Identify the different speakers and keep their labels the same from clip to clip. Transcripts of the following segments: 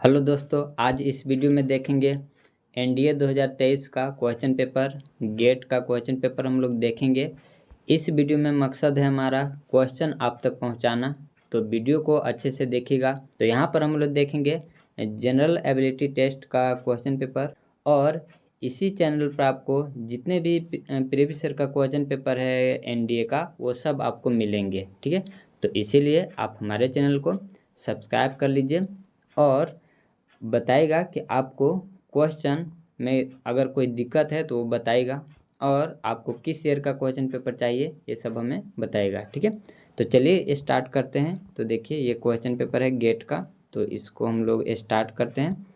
Speaker 1: Hello दोस्तों, आज इस वीडियो में देखेंगे एनडीए 2023 का क्वेश्चन पेपर, गेट का क्वेश्चन पेपर हम लोग देखेंगे। इस वीडियो में मकसद है हमारा क्वेश्चन आप तक पहुंचाना, तो वीडियो को अच्छे से देखिएगा। तो यहाँ पर हम लोग देखेंगे जनरल एबिलिटी टेस्ट का क्वेश्चन पेपर, और इसी चैनल पर आपको जितने भी प्रीवियस ईयर का क्वेश्चन पेपर है एनडीए का, वो सब आपको मिलेंगे। ठीक है, तो इसीलिए आप हमारे चैनल को सब्सक्राइब कर लीजिए और बताएगा कि आपको क्वेश्चन में अगर कोई दिक्कत है तो वो बताएगा, और आपको किस ईयर का क्वेश्चन पेपर चाहिए ये सब हमें बताएगा। ठीक है, तो चलिए स्टार्ट करते हैं। तो देखिए, ये क्वेश्चन पेपर है गेट का, तो इसको हम लोग स्टार्ट करते हैं।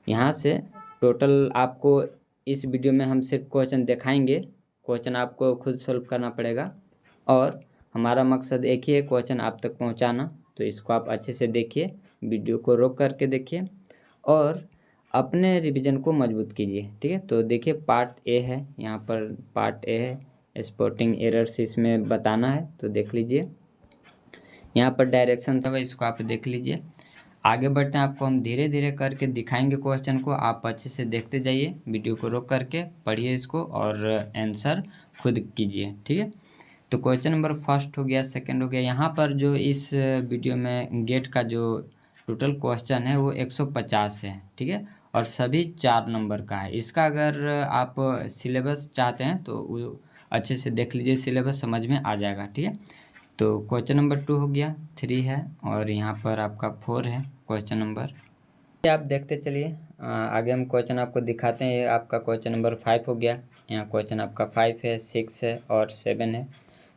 Speaker 1: यहाँ से टोटल आपको इस वीडियो में हम सिर्फ क्वेश्चन दिखाएंगे, क्वेश्चन आपको खुद सॉल्व करना पड़ेगा, और हमारा मकसद एक ही है, क्वेश्चन आप तक पहुँचाना। तो इसको आप अच्छे से देखिए, वीडियो को रोक करके देखिए और अपने रिवीजन को मजबूत कीजिए। ठीक है, तो देखिए पार्ट ए है, यहाँ पर पार्ट ए है, स्पॉटिंग एरर्स इसमें बताना है, तो देख लीजिए। यहाँ पर डायरेक्शन था, इसको आप देख लीजिए। आगे बढ़ते हैं, आपको हम धीरे धीरे करके दिखाएंगे क्वेश्चन को, आप अच्छे से देखते जाइए, वीडियो को रोक करके पढ़िए इसको और आंसर खुद कीजिए। ठीक है, तो क्वेश्चन नंबर फर्स्ट हो गया, सेकंड हो गया। यहाँ पर जो इस वीडियो में गेट का जो टोटल क्वेश्चन है वो 150 है। ठीक है, और सभी 4 नंबर का है। इसका अगर आप सिलेबस चाहते हैं तो वो अच्छे से देख लीजिए, सिलेबस समझ में आ जाएगा। ठीक है, तो क्वेश्चन नंबर 2 हो गया, 3 है, और यहाँ पर आपका 4 है क्वेश्चन नंबर। आप देखते चलिए, आगे हम क्वेश्चन आपको दिखाते हैं। ये आपका क्वेश्चन नंबर 5 हो गया, यहाँ क्वेश्चन आपका 5 है, 6 है और 7 है।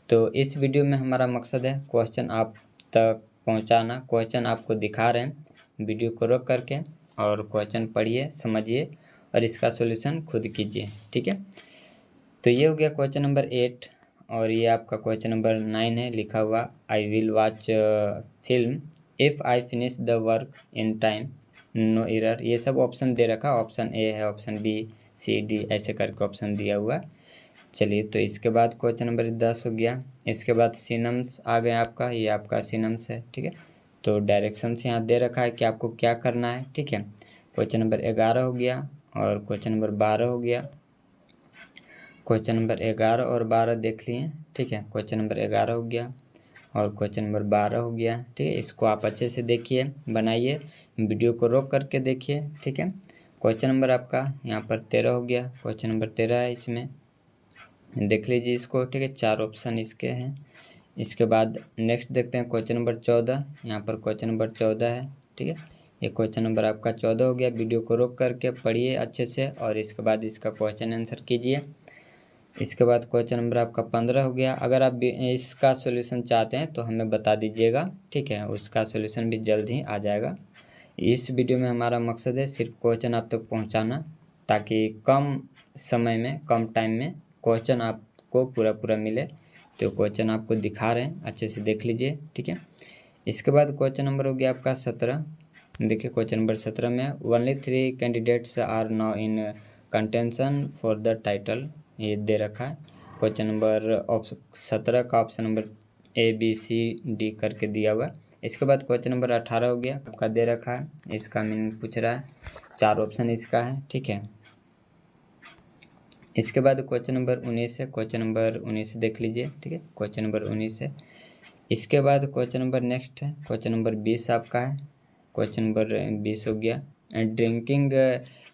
Speaker 1: तो इस वीडियो में हमारा मकसद है क्वेश्चन आप तक पहुंचाना। क्वेश्चन आपको दिखा रहे हैं, वीडियो को रोक करके, और क्वेश्चन पढ़िए, समझिए और इसका सॉल्यूशन खुद कीजिए। ठीक है, तो ये हो गया क्वेश्चन नंबर 8, और ये आपका क्वेश्चन नंबर 9 है, लिखा हुआ I will watch film if I finish the work in time, no error. ये सब ऑप्शन दे रखा, ऑप्शन ए है, ऑप्शन बी, सी, डी ऐसे करके ऑप्शन दिया हुआ। चलिए, तो इसके बाद क्वेश्चन नंबर 10 हो गया। इसके बाद सिनम्स आ गए आपका, ये आपका सिनम्स है। ठीक है, तो डायरेक्शंस यहाँ दे रखा है कि आपको क्या करना है। ठीक है, क्वेश्चन नंबर 11 हो गया, और क्वेश्चन नंबर 12 हो गया। क्वेश्चन नंबर 11 और 12 देख लिए। ठीक है, क्वेश्चन नंबर 11 हो गया और क्वेश्चन नंबर 12 हो गया। ठीक है, इसको आप अच्छे से देखिए, बनाइए, वीडियो को रोक करके देखिए। ठीक है, क्वेश्चन नंबर आपका यहाँ पर 13 हो गया, क्वेश्चन नंबर 13 है, इसमें देख लीजिए इसको। ठीक है, 4 ऑप्शन इसके हैं। इसके बाद नेक्स्ट देखते हैं क्वेश्चन नंबर 14, यहाँ पर क्वेश्चन नंबर 14 है। ठीक है, ये क्वेश्चन नंबर आपका 14 हो गया। वीडियो को रोक करके पढ़िए अच्छे से, और इसके बाद इसका क्वेश्चन आंसर कीजिए। इसके बाद क्वेश्चन नंबर आपका 15 हो गया। अगर आप इसका सॉल्यूशन चाहते हैं तो हमें बता दीजिएगा। ठीक है, उसका सॉल्यूशन भी जल्द ही आ जाएगा। इस वीडियो में हमारा मकसद है सिर्फ क्वेश्चन आप तक पहुंचाना, ताकि कम समय में, कम टाइम में क्वेश्चन आपको पूरा मिले। तो क्वेश्चन आपको दिखा रहे हैं, अच्छे से देख लीजिए। ठीक है, इसके बाद क्वेश्चन नंबर हो गया आपका 17। देखिए क्वेश्चन नंबर 17 में only 3 candidates are now in contention for the title, ये दे रखा है। क्वेश्चन नंबर 17 का option number A, B, C, D करके दिया हुआ। इसके बाद क्वेश्चन नंबर 18 हो गया, आपका दे रखा है, इसका मीनिंग पूछ रहा है, 4 ऑप्शन इसका है। ठीक है, इसके बाद क्वेश्चन नंबर 19 है, क्वेश्चन नंबर 19 देख लीजिए। ठीक है, क्वेश्चन नंबर 19 है। इसके बाद क्वेश्चन नंबर नेक्स्ट है, क्वेश्चन नंबर 20 आपका है, क्वेश्चन नंबर 20 हो गया। Drinking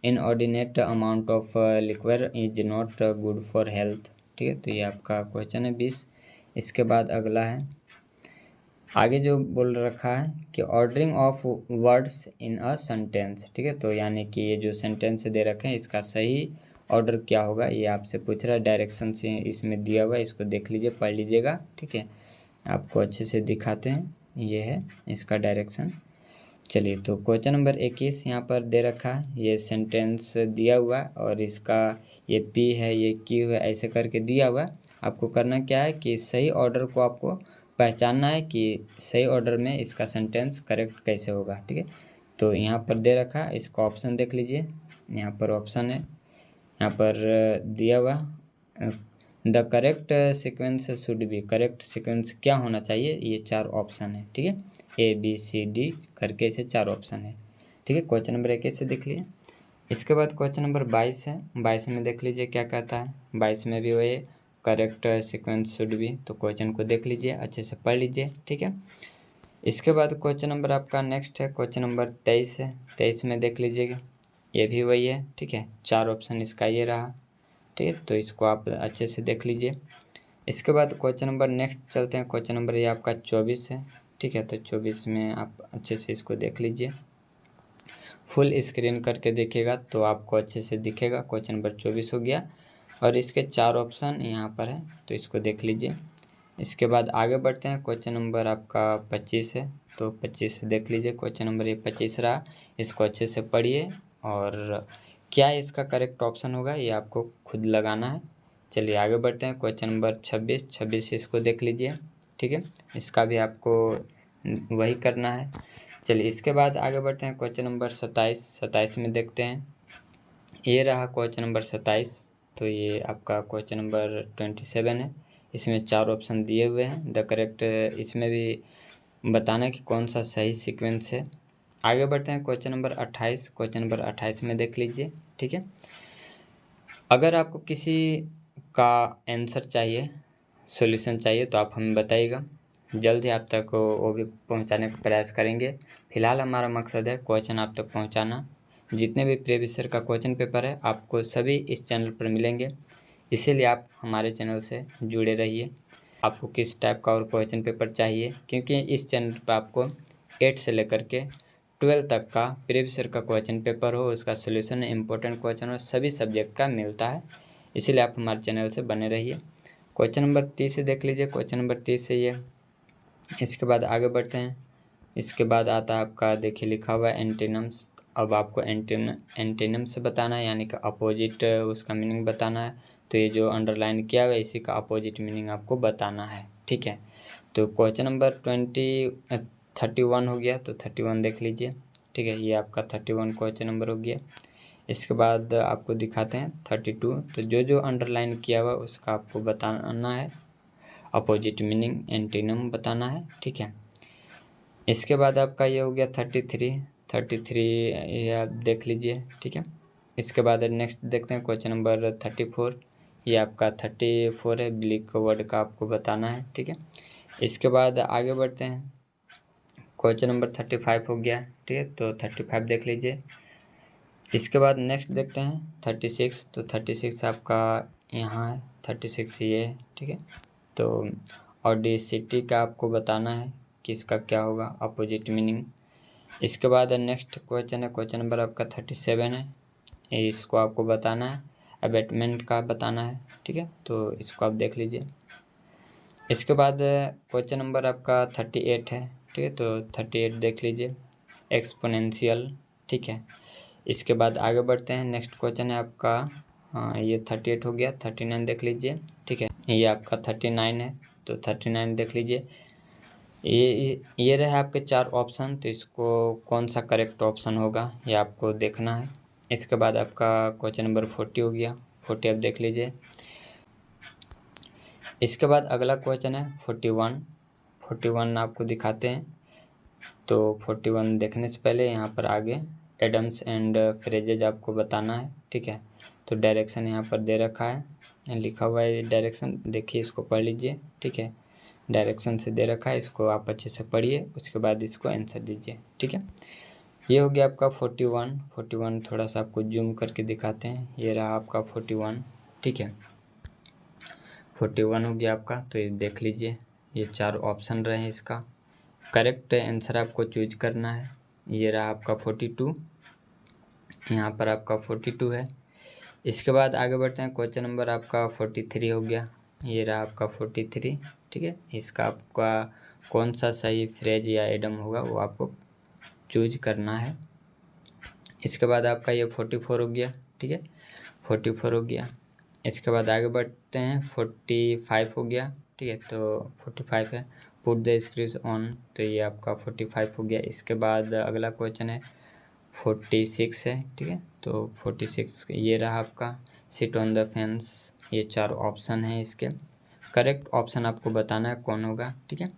Speaker 1: inordinate amount of liquor is not good for health. ठीक है, तो ये आपका क्वेश्चन है 20। इसके बाद अगला है, आगे जो बोल रखा है कि ordering of words in a sentence. ठीक है, तो यानी कि ये जो सेंटेंस दे रखे हैं इसका सही ऑर्डर क्या होगा, ये आपसे पूछ रहा है। डायरेक्शन से इसमें दिया हुआ है, इसको देख लीजिए, पढ़ लीजिएगा। ठीक है, आपको अच्छे से दिखाते हैं, ये है इसका डायरेक्शन। चलिए, तो क्वेश्चन नंबर 21 यहाँ पर दे रखा है, ये सेंटेंस दिया हुआ है, और इसका ये पी है, ये क्यू है, ऐसे करके दिया हुआ है। आपको करना क्या है कि सही ऑर्डर को आपको पहचानना है कि सही ऑर्डर में इसका सेंटेंस करेक्ट कैसे होगा। ठीक है, तो यहाँ पर दे रखा है, इसका ऑप्शन देख लीजिए, यहाँ पर ऑप्शन है, यहाँ पर दिया हुआ the correct sequence should be, correct sequence क्या होना चाहिए, ये 4 ऑप्शन है। ठीक है, ए, बी, सी, डी करके इसे 4 ऑप्शन है। ठीक है, क्वेश्चन नंबर 21 से देख लीजिए। इसके बाद क्वेश्चन नंबर 22 है। 22 में देख लीजिए क्या कहता है। 22 में भी वही करेक्ट सीक्वेंस शुड बी, तो क्वेश्चन को देख लीजिए, अच्छे से पढ़ लीजिए। ठीक है, इसके बाद क्वेश्चन नंबर आपका नेक्स्ट है, क्वेश्चन नंबर 23 है। 23 में देख लीजिएगा, ये भी वही है। ठीक है, 4 ऑप्शन इसका ये रहा। ठीक है, तो इसको आप अच्छे से देख लीजिए। इसके बाद क्वेश्चन नंबर नेक्स्ट चलते हैं। क्वेश्चन नंबर ये आपका 24 है। ठीक है, तो 24 में आप अच्छे से इसको देख लीजिए, फुल स्क्रीन करके देखिएगा तो आपको अच्छे से दिखेगा। क्वेश्चन नंबर 24 हो गया और इसके 4 ऑप्शन यहाँ पर है, तो इसको देख लीजिए। इसके बाद आगे बढ़ते हैं। क्वेश्चन नंबर आपका 25 है, तो 25 देख लीजिए। क्वेश्चन नंबर ये 25 रहा, इसको अच्छे से पढ़िए और क्या इसका करेक्ट ऑप्शन होगा ये आपको खुद लगाना है। चलिए आगे बढ़ते हैं। क्वेश्चन नंबर 26 इसको देख लीजिए। ठीक है, इसका भी आपको वही करना है। चलिए इसके बाद आगे बढ़ते हैं। क्वेश्चन नंबर 27 में देखते हैं। ये रहा क्वेश्चन नंबर 27, तो ये आपका क्वेश्चन नंबर 27 है। इसमें 4 ऑप्शन दिए हुए हैं। द करेक्ट इसमें भी बताना कि कौन सा सही सीक्वेंस है। आगे बढ़ते हैं। क्वेश्चन नंबर 28, क्वेश्चन नंबर 28 में देख लीजिए। ठीक है, अगर आपको किसी का आंसर चाहिए, सॉल्यूशन चाहिए, तो आप हमें बताइएगा, जल्द ही आप तक वो भी पहुंचाने का प्रयास करेंगे। फिलहाल हमारा मकसद है क्वेश्चन आप तक पहुंचाना। जितने भी प्रीवियस ईयर का क्वेश्चन पेपर है आपको सभी इस चैनल पर मिलेंगे, इसीलिए आप हमारे चैनल से जुड़े रहिए। आपको किस टाइप का और क्वेश्चन पेपर चाहिए, क्योंकि इस चैनल पर आपको 8 से लेकर के 12 तक का प्रीवियस ईयर का क्वेश्चन पेपर हो, उसका सोल्यूशन, इंपॉर्टेंट क्वेश्चन हो, सभी सब्जेक्ट का मिलता है, इसीलिए आप हमारे चैनल से बने रहिए। क्वेश्चन नंबर 30 देख लीजिए। क्वेश्चन नंबर 30 से ये, इसके बाद आगे बढ़ते हैं। इसके बाद आता है आपका, देखिए लिखा हुआ है एंटीनम्स। अब आपको एंटीनम से बताना है, यानी कि अपोजिट उसका मीनिंग बताना है। तो ये जो अंडरलाइन किया हुआ है इसी का अपोजिट मीनिंग आपको बताना है। ठीक है, तो क्वेश्चन नंबर 31 हो गया, तो 31 देख लीजिए। ठीक है, ये आपका 31 क्वेश्चन नंबर हो गया। इसके बाद आपको दिखाते हैं 32, तो जो जो अंडरलाइन किया हुआ उसका आपको बताना है, अपोजिट मीनिंग एंटीनम बताना है। ठीक है, इसके बाद आपका ये हो गया 33 ये आप देख लीजिए। ठीक है, इसके बाद नेक्स्ट देखते हैं क्वेश्चन नंबर 34, ये आपका 34 है, ब्लिक वर्ड का आपको बताना है। ठीक है, इसके बाद आगे बढ़ते हैं। क्वेश्चन नंबर 35 हो गया। ठीक है, तो 35 देख लीजिए। इसके बाद नेक्स्ट देखते हैं 36, तो 36 आपका यहाँ है, 36 ये है। ठीक है, तो ऑडिसिटी का आपको बताना है कि इसका क्या होगा, अपोजिट मीनिंग। इसके बाद नेक्स्ट क्वेश्चन है, क्वेश्चन नंबर आपका 37 है, इसको आपको बताना है, अबेटमेंट का बताना है। ठीक है, तो इसको आप देख लीजिए। इसके बाद क्वेश्चन नंबर आपका 38 है। ठीक है, तो 38 देख लीजिए, एक्सपोनेंशियल। ठीक है, इसके बाद आगे बढ़ते हैं। नेक्स्ट क्वेश्चन है आपका, ये 38 हो गया, 39 देख लीजिए। ठीक है, ये आपका 39 है, तो 39 देख लीजिए। ये रहे आपके 4 ऑप्शन, तो इसको कौन सा करेक्ट ऑप्शन होगा ये आपको देखना है। इसके बाद आपका क्वेश्चन नंबर 40 हो गया, 40 आप देख लीजिए। इसके बाद अगला क्वेश्चन है 41 आपको दिखाते हैं। तो 41 देखने से पहले यहाँ पर आगे एडम्स एंड फ्रेजेज आपको बताना है। ठीक है, तो डायरेक्शन यहाँ पर दे रखा है, लिखा हुआ है डायरेक्शन, देखिए इसको पढ़ लीजिए। ठीक है, डायरेक्शन से दे रखा है, इसको आप अच्छे से पढ़िए, उसके बाद इसको आंसर दीजिए। ठीक है, ये हो गया आपका 41 थोड़ा सा आपको जूम करके दिखाते हैं, ये रहा आपका 41। ठीक है, 41 हो गया आपका, तो ये देख लीजिए, ये 4 ऑप्शन रहे, इसका करेक्ट आंसर आपको चूज करना है। ये रहा आपका 42, यहाँ पर आपका 42 है। इसके बाद आगे बढ़ते हैं। क्वेश्चन नंबर आपका 43 हो गया, ये रहा आपका 43। ठीक है, इसका आपका कौन सा सही फ्रेज या एडम होगा वो आपको चूज करना है। इसके बाद आपका ये 44 हो गया। ठीक है, 44 हो गया। इसके बाद आगे बढ़ते हैं, 45 हो गया। ठीक है, तो 45 है, पुट द स्क्रूज ऑन, तो ये आपका 45 हो गया। इसके बाद अगला क्वेश्चन है 46 है। ठीक है, तो 46 ये रहा आपका, सिट ऑन द फेंस। ये 4 ऑप्शन हैं, इसके करेक्ट ऑप्शन आपको बताना है कौन होगा। ठीक है,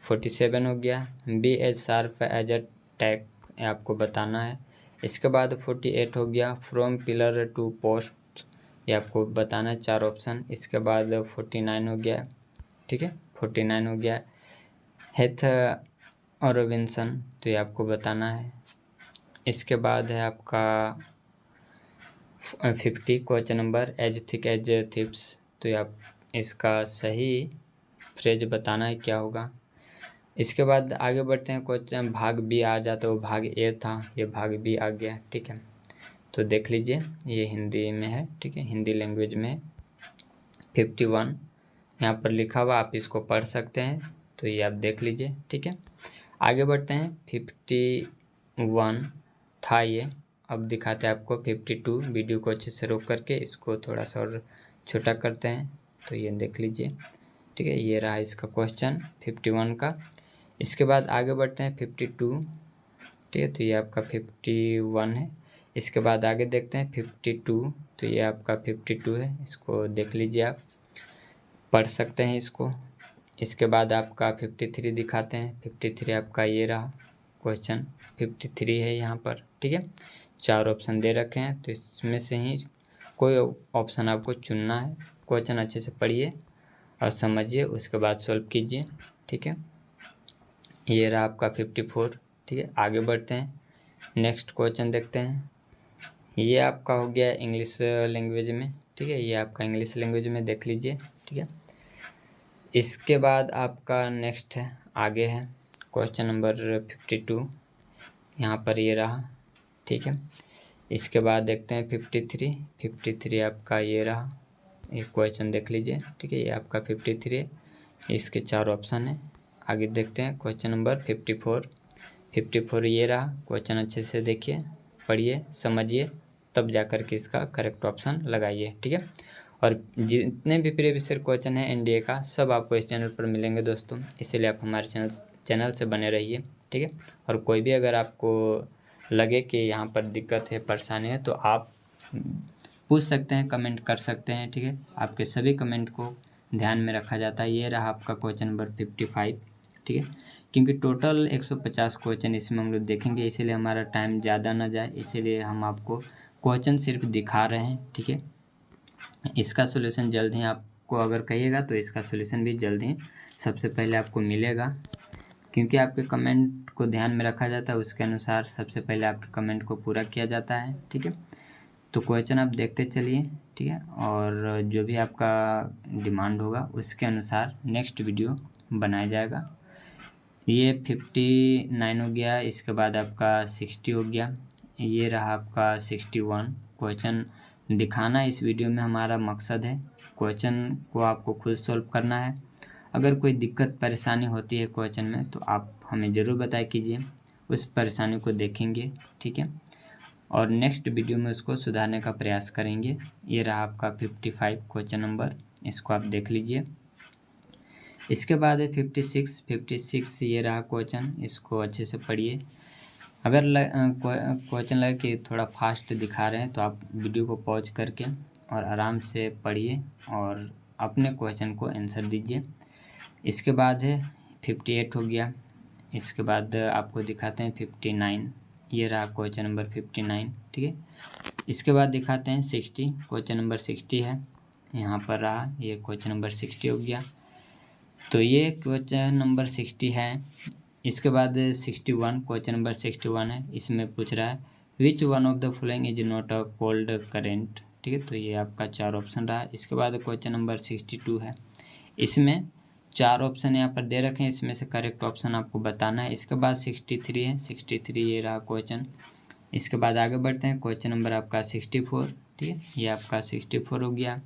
Speaker 1: 47 हो गया, be as sharp as a tack आपको बताना है। इसके बाद 48 हो गया, फ्रॉम पिलर टू पोस्ट, ये आपको बताना है 4 ऑप्शन। इसके बाद 49 हो गया, ठीक है, 49 हो गया, हेथ और रोबिन्सन, तो ये आपको बताना है। इसके बाद है आपका 50 question number, as thick as thieves, तो ये आप इसका सही फ्रेज बताना है क्या होगा। इसके बाद आगे बढ़ते हैं, क्वेश्चन भाग बी आ जाता है, वो भाग ए था, ये भाग बी आ गया, ठीक है। तो देख लीजिए, ये हिंदी में है, ठीक है, हिंदी लैंग्वेज में 51 यहाँ पर लिखा हुआ, आप इसको पढ़ सकते हैं, तो ये आप देख लीजिए, ठीक है। आगे बढ़ते हैं, 51 था ये, अब दिखाते हैं आपको 52। वीडियो को अच्छे से रोक करके इसको थोड़ा सा और छोटा करते हैं, तो ये देख लीजिए, ठीक है, ये रहा इसका क्वेश्चन 51 का। इसके बाद आगे बढ़ते हैं 52, ठीक है, तो ये आपका 51 है। इसके बाद आगे देखते हैं 52, तो ये आपका 52 है, इसको देख लीजिए, आप पढ़ सकते हैं इसको। इसके बाद आपका 53 दिखाते हैं, 53 आपका ये रहा क्वेश्चन 53 है यहाँ पर, ठीक है। 4 ऑप्शन दे रखे हैं, तो इसमें से ही कोई ऑप्शन आपको चुनना है। क्वेश्चन अच्छे से पढ़िए और समझिए, उसके बाद सॉल्व कीजिए, ठीक है। ये रहा आपका 54, ठीक है। आगे बढ़ते हैं, नेक्स्ट क्वेश्चन देखते हैं। ये आपका हो गया इंग्लिश लैंग्वेज में, ठीक है, ये आपका इंग्लिश लैंग्वेज में देख लीजिए, ठीक है। इसके बाद आपका नेक्स्ट है, आगे है क्वेश्चन नंबर 52, यहाँ पर ये रहा, ठीक है। इसके बाद देखते हैं 53 आपका ये रहा, ये क्वेश्चन देख लीजिए, ठीक है, ये आपका 53 है, इसके 4 ऑप्शन है। आगे देखते हैं क्वेश्चन नंबर 54 ये रहा क्वेश्चन, अच्छे से देखिए, पढ़िए, समझिए, तब जा कर के इसका करेक्ट ऑप्शन लगाइए, ठीक है। और जितने भी प्रीवियस क्वेश्चन है एनडीए का, सब आपको इस चैनल पर मिलेंगे दोस्तों, इसीलिए आप हमारे चैनल से बने रहिए, ठीक है। और कोई भी अगर आपको लगे कि यहाँ पर दिक्कत है, परेशानी है, तो आप पूछ सकते हैं, कमेंट कर सकते हैं, ठीक है। आपके सभी कमेंट को ध्यान में रखा जाता है। ये रहा आपका क्वेश्चन नंबर 55, ठीक है, क्योंकि टोटल 150 क्वेश्चन इसमें हम लोग देखेंगे, इसीलिए हमारा टाइम ज़्यादा ना जाए, इसीलिए हम आपको क्वेश्चन सिर्फ दिखा रहे हैं, ठीक है। इसका सॉल्यूशन जल्द ही आपको अगर कहिएगा तो इसका सॉल्यूशन भी जल्द ही सबसे पहले आपको मिलेगा, क्योंकि आपके कमेंट को ध्यान में रखा जाता है, उसके अनुसार सबसे पहले आपके कमेंट को पूरा किया जाता है, ठीक है। तो क्वेश्चन आप देखते चलिए, ठीक है, और जो भी आपका डिमांड होगा उसके अनुसार नेक्स्ट वीडियो बनाया जाएगा। ये 59 हो गया, इसके बाद आपका 60 हो गया, ये रहा आपका 61 क्वेश्चन। दिखाना इस वीडियो में हमारा मकसद है, क्वेश्चन को आपको खुद सॉल्व करना है। अगर कोई दिक्कत परेशानी होती है क्वेश्चन में तो आप हमें ज़रूर बताया कीजिए, उस परेशानी को देखेंगे, ठीक है, और नेक्स्ट वीडियो में उसको सुधारने का प्रयास करेंगे। ये रहा आपका 55 क्वेश्चन नंबर, इसको आप देख लीजिए। इसके बाद है 56 ये रहा क्वेश्चन, इसको अच्छे से पढ़िए। अगर क्वेश्चन लगे कि थोड़ा फास्ट दिखा रहे हैं तो आप वीडियो को पॉज करके और आराम से पढ़िए और अपने क्वेश्चन को आंसर दीजिए। इसके बाद है 58 हो गया, इसके बाद आपको दिखाते हैं 59, ये रहा क्वेश्चन नंबर 59, ठीक है। इसके बाद दिखाते हैं 60, क्वेश्चन नंबर 60 है, यहाँ पर रहा, ये क्वेश्चन नंबर 60 हो गया, तो ये क्वेश्चन नंबर 60 है। इसके बाद 61 क्वेश्चन नंबर 61 है, इसमें पूछ रहा है which one of the following is not a cold current, ठीक है, तो ये आपका 4 ऑप्शन रहा। इसके बाद क्वेश्चन नंबर 62 है, इसमें 4 ऑप्शन यहाँ पर दे रखे हैं, इसमें से करेक्ट ऑप्शन आपको बताना है। इसके बाद 63 है, 63 ये रहा क्वेश्चन। इसके बाद आगे बढ़ते हैं, क्वेश्चन नंबर आपका 64, ठीक है, ये आपका 64 हो गया।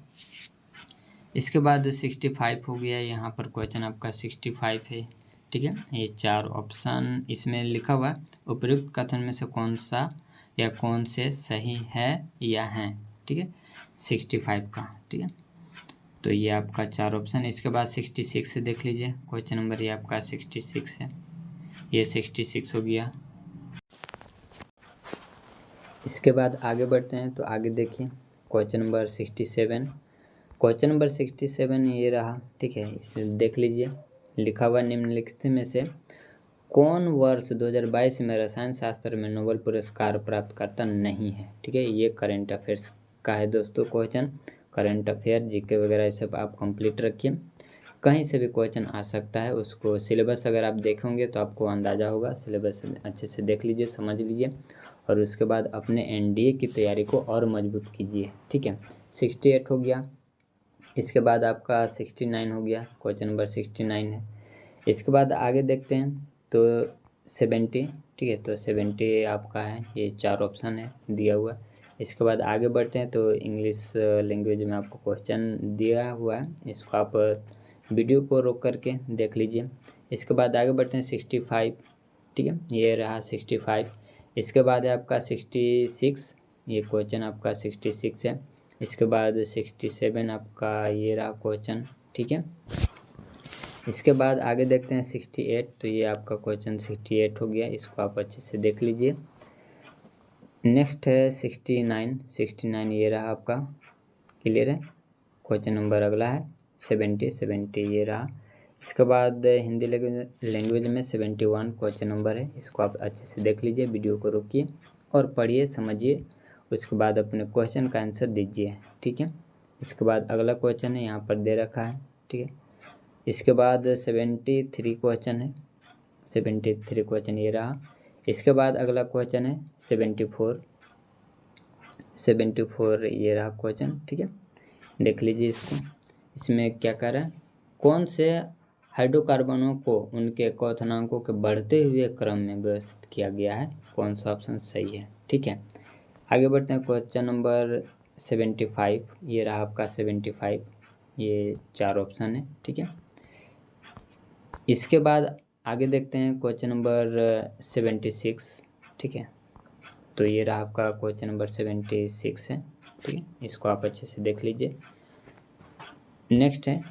Speaker 1: इसके बाद 65 हो गया, यहाँ पर क्वेश्चन आपका 65 है, ठीक है। ये 4 ऑप्शन इसमें लिखा हुआ है, उपयुक्त कथन में से कौन सा या कौन से सही है या हैं, ठीक है, 65 का, ठीक है। तो ये आपका 4 ऑप्शन। इसके बाद 66 देख लीजिए, क्वेश्चन नंबर ये आपका 66 है, ये 66 हो गया। इसके बाद आगे बढ़ते हैं, तो आगे देखिए क्वेश्चन नंबर 67, क्वेश्चन नंबर 67 ये रहा, ठीक है, इसे देख लीजिए, लिखा हुआ निम्नलिखित में से कौन वर्ष 2022 में रसायन शास्त्र में नोबेल पुरस्कार प्राप्तकर्ता नहीं है। ठीक है, ये करंट अफेयर्स का है दोस्तों क्वेश्चन। करंट अफेयर जीके वगैरह ये सब आप कंप्लीट रखिए, कहीं से भी क्वेश्चन आ सकता है। उसको सिलेबस अगर आप देखेंगे तो आपको अंदाज़ा होगा। सिलेबस अच्छे से देख लीजिए, समझ लीजिए, और उसके बाद अपने एनडीए की तैयारी को और मजबूत कीजिए। ठीक है, 68 हो गया। इसके बाद आपका 69 हो गया, क्वेश्चन नंबर 69 है। इसके बाद आगे देखते हैं तो 70। ठीक है, तो 70 आपका है, ये 4 ऑप्शन है दिया हुआ। इसके बाद आगे बढ़ते हैं तो इंग्लिश लैंग्वेज में आपको क्वेश्चन दिया हुआ है, इसको आप वीडियो को रोक करके देख लीजिए। इसके बाद आगे बढ़ते हैं 65। ठीक है, ये रहा 65। इसके बाद है आपका 66, ये क्वेश्चन आपका 66 है। इसके बाद 67 आपका ये रहा क्वेश्चन। ठीक है, इसके बाद आगे देखते हैं 68, तो ये आपका क्वेश्चन 68 हो गया, इसको आप अच्छे से देख लीजिए। नेक्स्ट है 69। 69 ये रहा आपका, क्लियर है। क्वेश्चन नंबर अगला है 70 ये रहा। इसके बाद हिंदी लैंग्वेज में 71 क्वेश्चन नंबर है, इसको आप अच्छे से देख लीजिए, वीडियो को रोकिए और पढ़िए, समझिए, उसके बाद अपने क्वेश्चन का आंसर दीजिए। ठीक है, इसके बाद अगला क्वेश्चन है, यहाँ पर दे रखा है। ठीक है, इसके बाद 73 क्वेश्चन है, 73 क्वेश्चन ये रहा। इसके बाद अगला क्वेश्चन है 74 ये रहा क्वेश्चन। ठीक है, देख लीजिए इसको। इसमें क्या कर रहा है, कौन से हाइड्रोकार्बनों को उनके क्वथनांकों के बढ़ते हुए क्रम में व्यवस्थित किया गया है, कौन सा ऑप्शन सही है। ठीक है, आगे बढ़ते हैं क्वेश्चन नंबर 75, ये रहा आपका 75, ये 4 ऑप्शन है। ठीक है, इसके बाद आगे देखते हैं क्वेश्चन नंबर 76। ठीक है, तो ये रहा आपका क्वेश्चन नंबर 76 है। ठीक है, इसको आप अच्छे से देख लीजिए। नेक्स्ट है,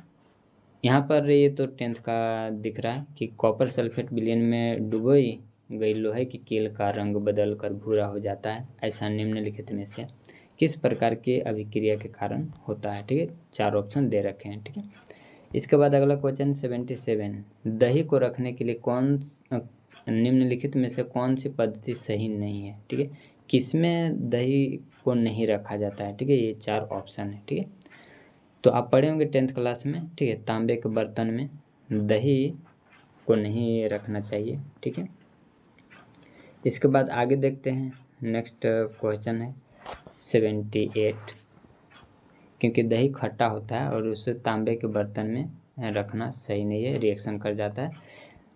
Speaker 1: यहाँ पर ये तो 10th का दिख रहा है कि कॉपर सल्फेट विलयन में डुबोई गई लोहे की कील का रंग बदलकर भूरा हो जाता है, ऐसा निम्नलिखित में से किस प्रकार की अभिक्रिया के कारण होता है। ठीक है, 4 ऑप्शन दे रखे हैं। ठीक है, इसके बाद अगला क्वेश्चन 77, दही को रखने के लिए निम्नलिखित में से कौन सी पद्धति सही नहीं है। ठीक है, किसमें दही को नहीं रखा जाता है। ठीक है, ये 4 ऑप्शन है। ठीक है, तो आप पढ़े होंगे 10th क्लास में। ठीक है, तांबे के बर्तन में दही को नहीं रखना चाहिए। ठीक है, इसके बाद आगे देखते हैं, नेक्स्ट क्वेश्चन है 78, क्योंकि दही खट्टा होता है और उसे तांबे के बर्तन में रखना सही नहीं है, रिएक्शन कर जाता है।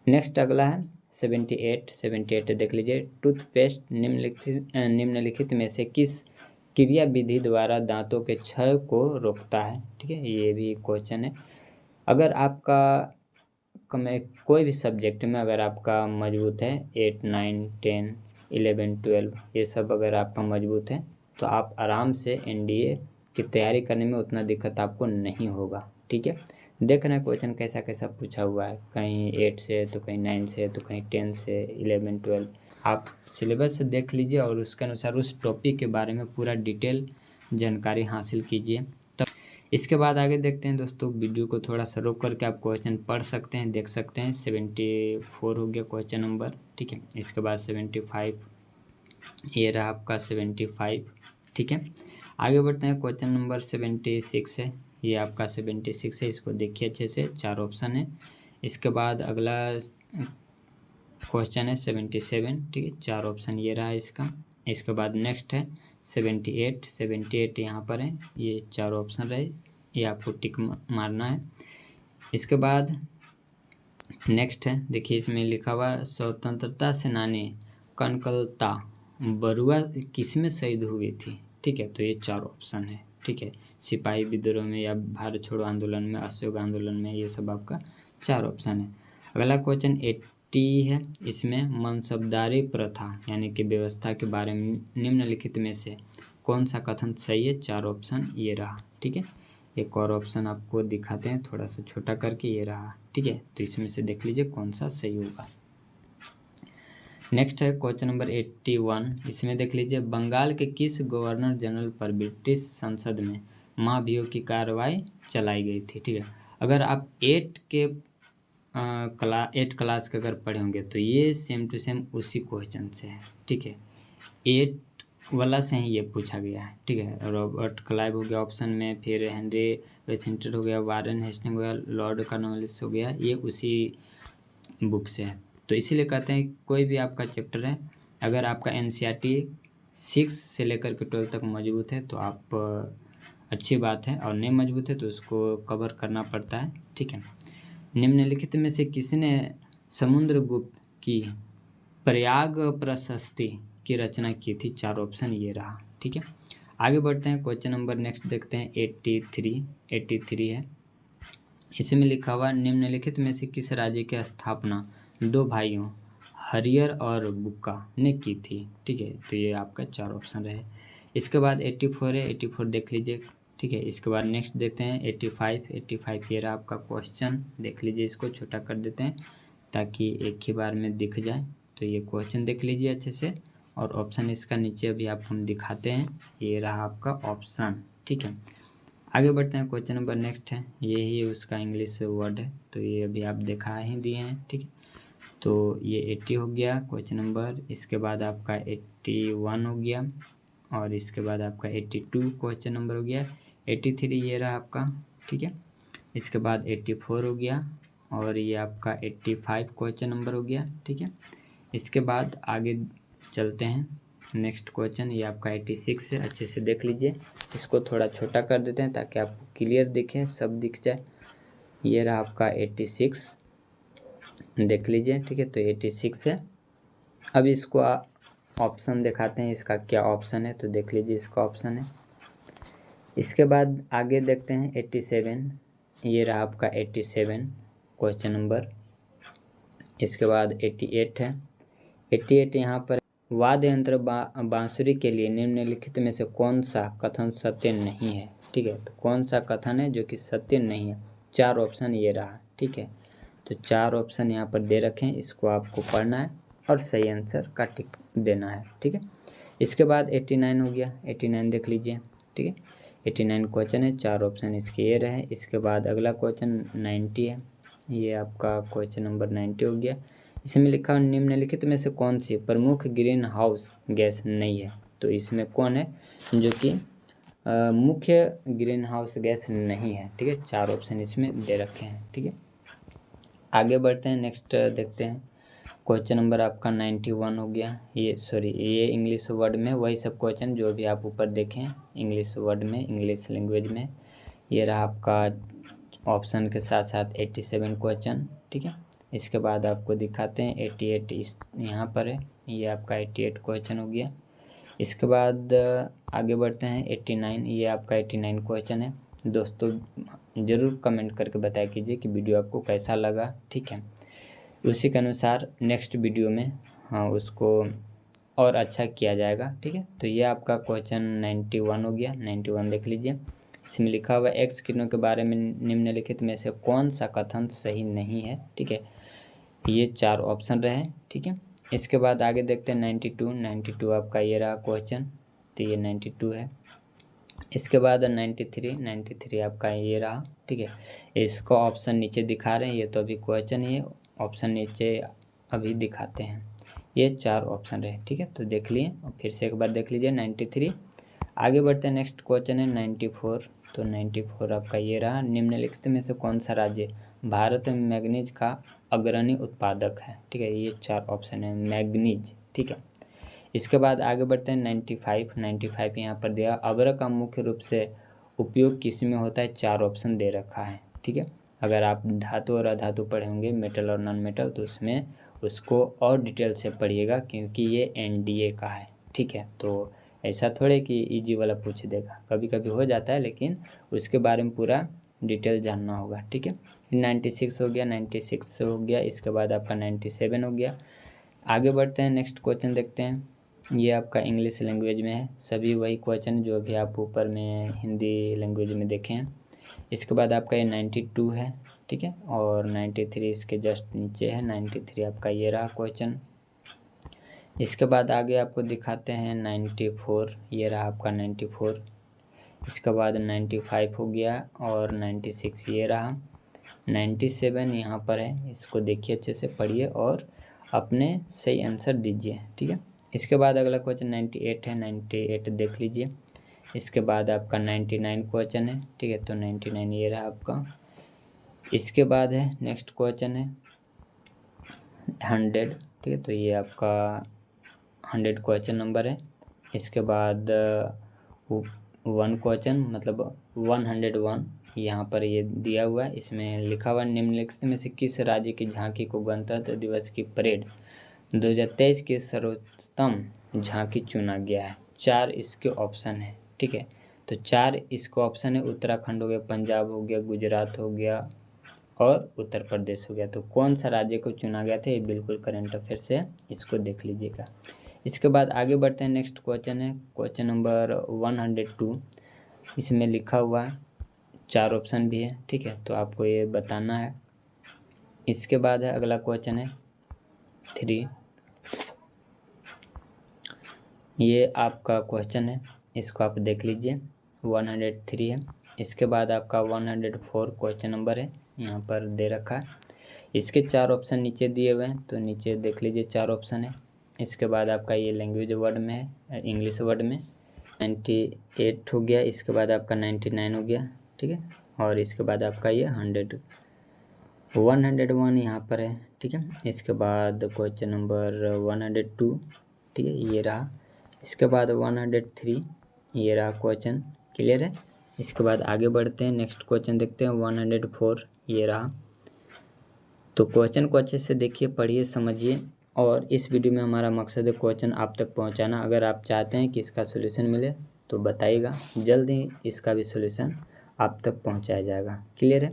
Speaker 1: नेक्स्ट अगला है 78 देख लीजिए, टूथपेस्ट निम्नलिखित में से किस क्रिया विधि द्वारा दांतों के क्षय को रोकता है। ठीक है, ये भी क्वेश्चन है। अगर आपका कोई भी सब्जेक्ट में अगर आपका मजबूत है 8, 9, 10, 11, 12 ये सब अगर आपका मजबूत है तो आप आराम से एनडीए की तैयारी करने में उतना दिक्कत आपको नहीं होगा। ठीक है, देख रहे हैं क्वेश्चन कैसा कैसा पूछा हुआ है, कहीं 8 से तो कहीं 9 से तो कहीं 10 से 11, 12। आप सिलेबस से देख लीजिए और उसके अनुसार उस टॉपिक के बारे में पूरा डिटेल जानकारी हासिल कीजिए। तब इसके बाद आगे देखते हैं दोस्तों, वीडियो को थोड़ा सा रोक करके आप क्वेश्चन पढ़ सकते हैं, देख सकते हैं। 74 हो गया क्वेश्चन नंबर। ठीक है, इसके बाद 75 ये रहा आपका 75। ठीक है, आगे बढ़ते हैं, क्वेश्चन नंबर 76 है, ये आपका 76 है, इसको देखिए अच्छे से, 4 ऑप्शन है। इसके बाद अगला क्वेश्चन है 77। ठीक है, 4 ऑप्शन ये रहा इसका। इसके बाद नेक्स्ट है 78 यहाँ पर है, ये 4 ऑप्शन रहे, ये आपको टिक मारना है। इसके बाद नेक्स्ट है, देखिए इसमें लिखा हुआ स्वतंत्रता सेनानी कनकलता बरुआ किसमें शहीद हुई थी। ठीक है, तो ये 4 ऑप्शन है। ठीक है, सिपाही विद्रोह में या भारत छोड़ो आंदोलन में, असहयोग आंदोलन में, ये सब आपका 4 ऑप्शन है। अगला क्वेश्चन 80 है, इसमें मनसबदारी प्रथा यानी कि व्यवस्था के बारे में निम्नलिखित में से कौन सा कथन सही है। 4 ऑप्शन ये रहा। ठीक है, एक और ऑप्शन आपको दिखाते हैं थोड़ा सा छोटा करके, ये रहा। ठीक है, तो इसमें से देख लीजिए कौन सा सही होगा। नेक्स्ट है क्वेश्चन नंबर 81, इसमें देख लीजिए, बंगाल के किस गवर्नर जनरल पर ब्रिटिश संसद में महाभियोग की कार्रवाई चलाई गई थी। ठीक है, अगर आप 8 के 8 क्लास के अगर पढ़े होंगे तो ये सेम टू सेम उसी क्वेश्चन से है, ठीक है। 8 वाला से ही ये पूछा गया है, ठीक है। रॉबर्ट क्लाइव हो गया ऑप्शन में, फिर हेनरी वेथिंगटन हो गया, वारेन हेस्टिंग हो गया, लॉर्ड कॉर्नवालिस हो गया, ये उसी बुक से है। तो इसीलिए कहते हैं कोई भी आपका चैप्टर है, अगर आपका NCERT 6 से लेकर के 12 तक मजबूत है तो आप अच्छी बात है, और नहीं मजबूत है तो उसको कवर करना पड़ता है, ठीक है। निम्नलिखित में से किसने समुद्रगुप्त की प्रयाग प्रशस्ति की रचना की थी? 4 ऑप्शन ये रहा, ठीक है। आगे बढ़ते हैं, क्वेश्चन नंबर नेक्स्ट देखते हैं 83 है। इसमें लिखा हुआ निम्नलिखित में से किस राज्य की स्थापना 2 भाइयों हरियर और बुक्का ने की थी, ठीक है। तो ये आपका 4 ऑप्शन रहे। इसके बाद 84 है, 84 देख लीजिए, ठीक है। इसके बाद नेक्स्ट देखते हैं 85 ये रहा आपका क्वेश्चन, देख लीजिए, इसको छोटा कर देते हैं ताकि एक ही बार में दिख जाए। तो ये क्वेश्चन देख लीजिए अच्छे से, और ऑप्शन इसका नीचे अभी आपको हम दिखाते हैं, ये रहा आपका ऑप्शन, ठीक है। आगे बढ़ते हैं, क्वेश्चन नंबर नेक्स्ट है, यही उसका इंग्लिश वर्ड है, तो ये अभी आप दिखा ही दिए हैं, ठीक है। तो ये 80 हो गया क्वेश्चन नंबर, इसके बाद आपका 81 हो गया, और इसके बाद आपका 82 क्वेश्चन नंबर हो गया, 83 ये रहा आपका, ठीक है। इसके बाद 84 हो गया, और ये आपका 85 क्वेश्चन नंबर हो गया, ठीक है। इसके बाद आगे चलते हैं, नेक्स्ट क्वेश्चन ये आपका 86 है, अच्छे से देख लीजिए, इसको थोड़ा छोटा कर देते हैं ताकि आपको क्लियर दिखे, सब दिख जाए। ये रहा आपका 86, देख लीजिए, ठीक है। तो 86 है। अब इसको ऑप्शन दिखाते हैं, इसका क्या ऑप्शन है, तो देख लीजिए, इसका ऑप्शन है। इसके बाद आगे देखते हैं 87, ये रहा आपका 87 क्वेश्चन नंबर। इसके बाद 88 है, 88 यहाँ पर वाद्य यंत्र बांसुरी के लिए निम्नलिखित में से कौन सा कथन सत्य नहीं है, ठीक है। तो कौन सा कथन है जो कि सत्य नहीं है? 4 ऑप्शन ये रहा, ठीक है। तो 4 ऑप्शन यहाँ पर दे रखे हैं, इसको आपको पढ़ना है और सही आंसर का टिक देना है, ठीक है। इसके बाद 89 हो गया, 89 देख लीजिए, ठीक है। 89 क्वेश्चन है, 4 ऑप्शन इसके ये रहे। इसके बाद अगला क्वेश्चन 90 है, ये आपका क्वेश्चन नंबर 90 हो गया। इसमें लिखा निम्नलिखित में से कौन सी प्रमुख ग्रीन हाउस गैस नहीं है? तो इसमें कौन है जो कि मुख्य ग्रीन हाउस गैस नहीं है, ठीक है। 4 ऑप्शन इसमें दे रखे हैं, ठीक है। आगे बढ़ते हैं, नेक्स्ट देखते हैं, क्वेश्चन नंबर आपका 91 हो गया। ये इंग्लिश वर्ड में वही सब क्वेश्चन जो भी आप ऊपर देखें इंग्लिश वर्ड में, इंग्लिश लैंग्वेज में। ये रहा आपका ऑप्शन के साथ साथ 87 क्वेश्चन, ठीक है। इसके बाद आपको दिखाते हैं 88 इस यहाँ पर है, ये आपका 88 क्वेश्चन हो गया। इसके बाद आगे बढ़ते हैं 89, ये आपका 89 क्वेश्चन है। दोस्तों ज़रूर कमेंट करके बताया कीजिए कि वीडियो आपको कैसा लगा, ठीक है। उसी के अनुसार नेक्स्ट वीडियो में उसको और अच्छा किया जाएगा, ठीक है। तो ये आपका क्वेश्चन 91 हो गया, 91 देख लीजिए। इसमें लिखा हुआ एक्स किरणों के बारे में निम्नलिखित में से कौन सा कथन सही नहीं है, ठीक है। ये 4 ऑप्शन रहे, ठीक है। इसके बाद आगे देखते हैं 92 आपका ये रहा क्वेश्चन, तो ये 92 है। इसके बाद 93 आपका ये रहा, ठीक है। इसको ऑप्शन नीचे दिखा रहे हैं, ये तो अभी क्वेश्चन ही है, ऑप्शन नीचे अभी दिखाते हैं। ये 4 ऑप्शन रहे, ठीक है। तो देख लिए और फिर से एक बार देख लीजिए 93। आगे बढ़ते हैं, नेक्स्ट क्वेश्चन है 94, तो 94 आपका ये रहा। निम्नलिखित में से कौन सा राज्य भारत में मैग्नीज का अग्रणी उत्पादक है, ठीक है। ये 4 ऑप्शन है मैग्नीज, ठीक है। इसके बाद आगे बढ़ते हैं 95 यहाँ पर दिया। अभ्र का मुख्य रूप से उपयोग किस में होता है? 4 ऑप्शन दे रखा है, ठीक है। अगर आप धातु और अधातु पढ़े होंगे, मेटल और नॉन मेटल, तो उसमें उसको और डिटेल से पढ़िएगा क्योंकि ये NDA का है, ठीक है। तो ऐसा थोड़े कि इजी वाला पूछ देगा, कभी कभी हो जाता है, लेकिन उसके बारे में पूरा डिटेल जानना होगा, ठीक है। 96 हो गया, 96 हो गया। इसके बाद आपका 97 हो गया। आगे बढ़ते हैं, नेक्स्ट क्वेश्चन देखते हैं, ये आपका इंग्लिश लैंग्वेज में है, सभी वही क्वेश्चन जो भी आप ऊपर में हिंदी लैंग्वेज में देखे हैं। इसके बाद आपका ये 92 है, ठीक है, और 93 इसके जस्ट नीचे है। 93 आपका ये रहा क्वेश्चन। इसके बाद आगे आपको दिखाते हैं 94, ये रहा आपका 94। इसके बाद 95 हो गया और 96 ये रहा। 97 यहाँ पर है, इसको देखिए अच्छे से पढ़िए और अपने सही आंसर दीजिए, ठीक है। इसके बाद अगला क्वेश्चन 98 है, 98 देख लीजिए। इसके बाद आपका 99 क्वेश्चन है, ठीक है, तो 99 ये रहा आपका। इसके बाद है नेक्स्ट क्वेश्चन है 100, ठीक है, तो ये आपका 100 क्वेश्चन नंबर है। इसके बाद 1 क्वेश्चन मतलब 101 यहाँ पर ये दिया हुआ है, इसमें लिखा हुआ निम्नलिखित में से किस राज्य की झांकी को गणतंत्र दिवस की परेड 2023 की सर्वोत्तम झांकी चुना गया है। 4 इसके ऑप्शन है, ठीक है, तो 4 इसको ऑप्शन है, उत्तराखंड हो गया, पंजाब हो गया, गुजरात हो गया और उत्तर प्रदेश हो गया। तो कौन सा राज्य को चुना गया था, ये बिल्कुल करंट अफेयर से, इसको देख लीजिएगा। इसके बाद आगे बढ़ते हैं, नेक्स्ट क्वेश्चन है क्वेश्चन नंबर 102। इसमें लिखा हुआ है 4 ऑप्शन भी है, ठीक है, तो आपको ये बताना है। इसके बाद है अगला क्वेश्चन है 3, ये आपका क्वेश्चन है, इसको आप देख लीजिए 103 है। इसके बाद आपका 104 क्वेश्चन नंबर है, यहाँ पर दे रखा है। इसके 4 ऑप्शन नीचे दिए हुए हैं, तो नीचे देख लीजिए 4 ऑप्शन है। इसके बाद आपका ये लैंग्वेज वर्ड में है, इंग्लिश वर्ड में 98 हो गया। इसके बाद आपका 99 हो गया, ठीक है, और इसके बाद आपका ये 101 यहाँ पर है, ठीक है। इसके बाद क्वेश्चन नंबर 102, ठीक है, ये रहा। इसके बाद 103 ये रहा क्वेश्चन, क्लियर है। इसके बाद आगे बढ़ते हैं, नेक्स्ट क्वेश्चन देखते हैं 104 ये रहा। तो क्वेश्चन को अच्छे से देखिए, पढ़िए, समझिए, और इस वीडियो में हमारा मकसद है क्वेश्चन आप तक पहुंचाना। अगर आप चाहते हैं कि इसका सॉल्यूशन मिले तो बताइएगा, जल्द ही इसका भी सॉल्यूशन आप तक पहुंचाया जाएगा, क्लियर है।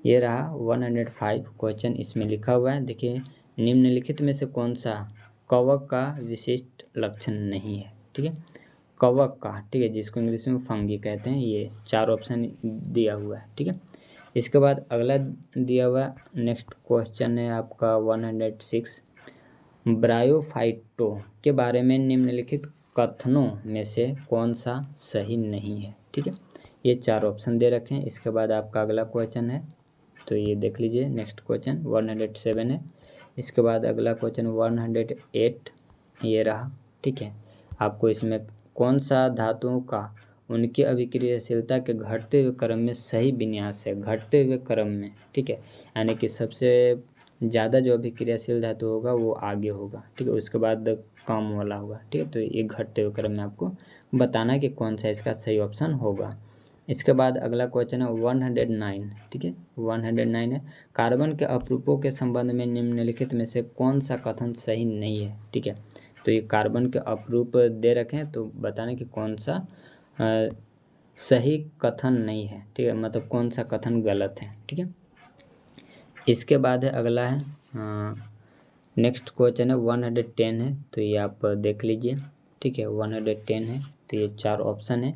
Speaker 1: ये रहा 105 क्वेश्चन, इसमें लिखा हुआ है, देखिए, निम्नलिखित में से कौन सा कवक का विशिष्ट लक्षण नहीं है, ठीक है, कवक का, ठीक है, जिसको इंग्लिश में फंगी कहते हैं। ये 4 ऑप्शन दिया हुआ है, ठीक है। इसके बाद अगला दिया हुआ नेक्स्ट क्वेश्चन है आपका 106, ब्रायोफाइटो के बारे में निम्नलिखित कथनों में से कौन सा सही नहीं है, ठीक है। ये 4 ऑप्शन दे रखे हैं। इसके बाद आपका अगला क्वेश्चन है, तो ये देख लीजिए, नेक्स्ट क्वेश्चन 107 है। इसके बाद अगला क्वेश्चन 108 ये रहा, ठीक है। आपको इसमें कौन सा धातुओं का उनकी अभिक्रियाशीलता के घटते हुए क्रम में सही विन्यास है, घटते हुए क्रम में, ठीक है, यानी कि सबसे ज़्यादा जो अभिक्रियाशील धातु होगा वो आगे होगा, ठीक है, उसके बाद कम वाला होगा, ठीक है। तो ये घटते हुए क्रम में आपको बताना कि कौन सा इसका सही ऑप्शन होगा। इसके बाद अगला क्वेश्चन है 109, ठीक है, 109 है, कार्बन के अपरूपों के संबंध में निम्नलिखित में से कौन सा कथन सही नहीं है, ठीक है। तो ये कार्बन के अपरूप दे रखे हैं, तो बताना कि कौन सा सही कथन नहीं है, ठीक है, मतलब कौन सा कथन गलत है, ठीक है। इसके बाद है अगला है नेक्स्ट क्वेश्चन है 110 है, तो ये आप देख लीजिए, ठीक है, 110 है, तो ये 4 ऑप्शन है